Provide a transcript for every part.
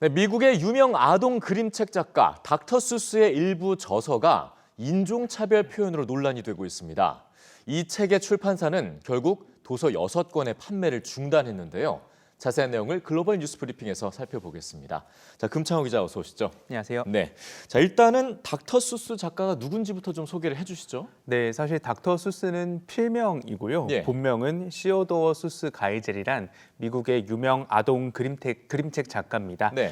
네, 미국의 유명 아동 그림책 작가 닥터 수스의 일부 저서가 인종차별 표현으로 논란이 되고 있습니다. 이 책의 출판사는 결국 도서 6권의 판매를 중단했는데요. 자세한 내용을 글로벌 뉴스 브리핑에서 살펴보겠습니다. 자, 금창호 기자 어서 오시죠. 안녕하세요. 네, 자 일단은 닥터 수스 작가가 누군지부터 좀 소개를 해주시죠. 네, 사실 닥터 수스는 필명이고요. 예. 본명은 시어도어 수스 가이젤이란 미국의 유명 아동 그림책 작가입니다. 네.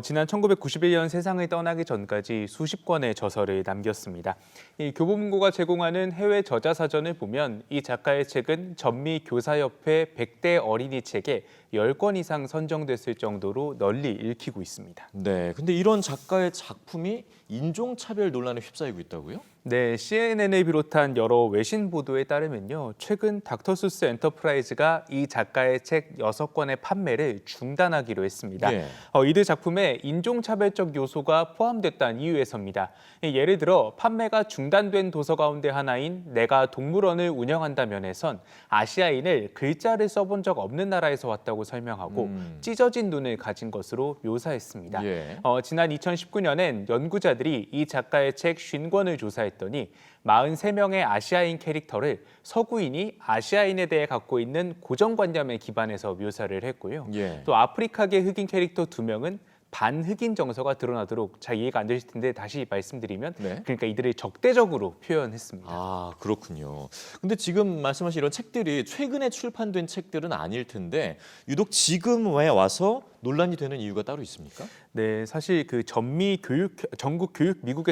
지난 1991년 세상을 떠나기 전까지 수십 권의 저서를 남겼습니다. 이 교보문고가 제공하는 해외 저자 사전을 보면 이 작가의 책은 전미 교사협회 100대 어린이 책에 10권 이상 선정됐을 정도로 널리 읽히고 있습니다. 네, 근데 이런 작가의 작품이 인종차별 논란에 휩싸이고 있다고요? 네, CNN을 비롯한 여러 외신 보도에 따르면요. 최근 닥터 수스 엔터프라이즈가 이 작가의 책 6권의 판매를 중단하기로 했습니다. 예. 이들 작품에 인종차별적 요소가 포함됐다는 이유에서입니다. 예를 들어 판매가 중단된 도서 가운데 하나인 내가 동물원을 운영한다 면에선 아시아인을 글자를 써본 적 없는 나라에서 왔다고 설명하고 찢어진 눈을 가진 것으로 묘사했습니다. 예. 지난 2019년엔 연구자들이 이 작가의 책 50권을 조사했더니 43명의 아시아인 캐릭터를 서구인이 아시아인에 대해 갖고 있는 고정관념에 기반해서 묘사를 했고요. 예. 또 아프리카계 흑인 캐릭터 2명은 반흑인 정서가 드러나도록 잘 이해가 안 되실 텐데 다시 말씀드리면 네. 그러니까 이들을 적대적으로 표현했습니다. 아, 그렇군요. 근데 지금 말씀하신 이런 책들이 최근에 출판된 책들은 아닐 텐데 유독 지금 왜 와서 논란이 되는 이유가 따로 있습니까? 네, 사실 그 미국의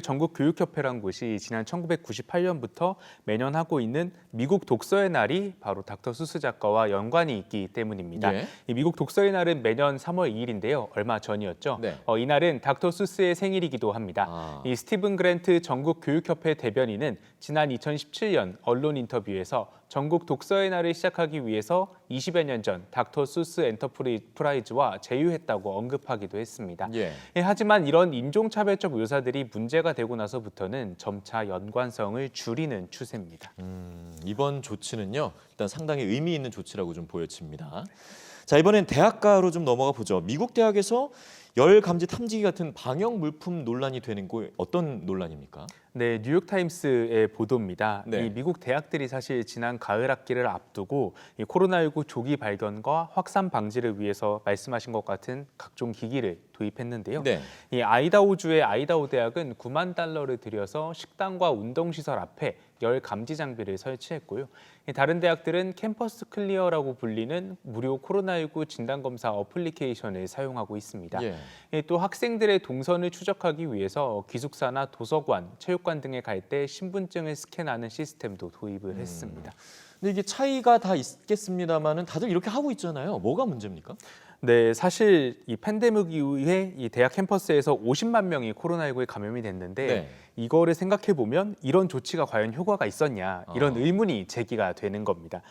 전국 교육협회란 곳이 지난 1998년부터 매년 하고 있는 미국 독서의 날이 바로 닥터 수스 작가와 연관이 있기 때문입니다. 예. 이 미국 독서의 날은 매년 3월 2일인데요. 얼마 전이었죠. 네. 이날은 닥터 수스의 생일이기도 합니다. 아. 이 스티븐 그랜트 전국 교육협회 대변인은 지난 2017년 언론 인터뷰에서 전국 독서의 날을 시작하기 위해서 20여 년 전 닥터 수스 엔터프라이즈와 제휴했다고 언급하기도 했습니다. 예. 하지만 이런 인종차별적 묘사들이 문제가 되고 나서부터는 점차 연관성을 줄이는 추세입니다. 이번 조치는요, 일단 상당히 의미 있는 조치라고 좀 보여집니다. 자, 이번엔 대학가로 좀 넘어가 보죠. 미국 대학에서 열 감지 탐지기 같은 방역 물품 논란이 되는 거 어떤 논란입니까? 네, 뉴욕타임스의 보도입니다. 네. 이 미국 대학들이 사실 지난 가을 학기를 앞두고 이 코로나19 조기 발견과 확산 방지를 위해서 말씀하신 것 같은 각종 기기를 도입했는데요. 네. 이 아이다호주의 아이다호 대학은 9만 달러를 들여서 식당과 운동시설 앞에 열 감지 장비를 설치했고요. 다른 대학들은 캠퍼스 클리어라고 불리는 무료 코로나19 진단검사 어플리케이션을 사용하고 있습니다. 예. 또 학생들의 동선을 추적하기 위해서 기숙사나 도서관, 체육관 등에 갈 때 신분증을 스캔하는 시스템도 도입을 했습니다. 근데 이게 차이가 다 있겠습니다만은 다들 이렇게 하고 있잖아요. 뭐가 문제입니까? 네, 사실 이 팬데믹 이후에 이 대학 캠퍼스에서 50만 명이 코로나19에 감염이 됐는데 네. 이거를 생각해 보면 이런 조치가 과연 효과가 있었냐 이런 의문이 제기가 되는 겁니다.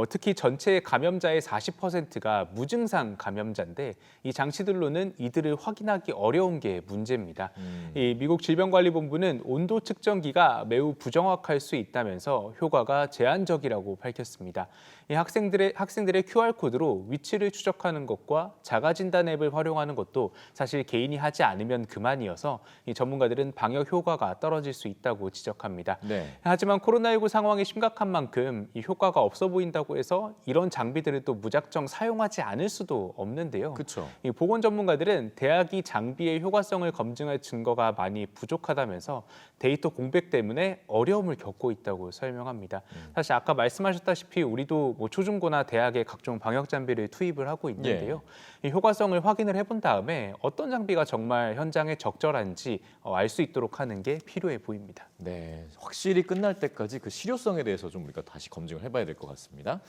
특히 전체 감염자의 40%가 무증상 감염자인데 이 장치들로는 이들을 확인하기 어려운 게 문제입니다. 이 미국 질병관리본부는 온도 측정기가 매우 부정확할 수 있다면서 효과가 제한적이라고 밝혔습니다. 이 학생들의 QR 코드로 위치를 추적하는 것과 자가 진단 앱을 활용하는 것도 사실 개인이 하지 않으면 그만이어서 이 전문가들은 방역 효과가 떨어질 수 있다고 지적합니다. 네. 하지만 코로나19 상황이 심각한 만큼 이 효과가 없어 보인다고 해서 이런 장비들을 또 무작정 사용하지 않을 수도 없는데요. 그렇죠. 이 보건 전문가들은 대학이 장비의 효과성을 검증할 증거가 많이 부족하다면서 데이터 공백 때문에 어려움을 겪고 있다고 설명합니다. 사실 아까 말씀하셨다시피 우리도 뭐 초중고나 대학에 각종 방역 장비를 투입을 하고 있는데요. 이 효과성을 확인을 해본 다음에 어떤 장비가 정말 현장에 적절한지 알 수 있도록 하는 게 필요해 보입니다. 네, 확실히 끝날 때까지 그 실효성에 대해서 좀 우리가 다시 검증을 해봐야 될 것 같습니다.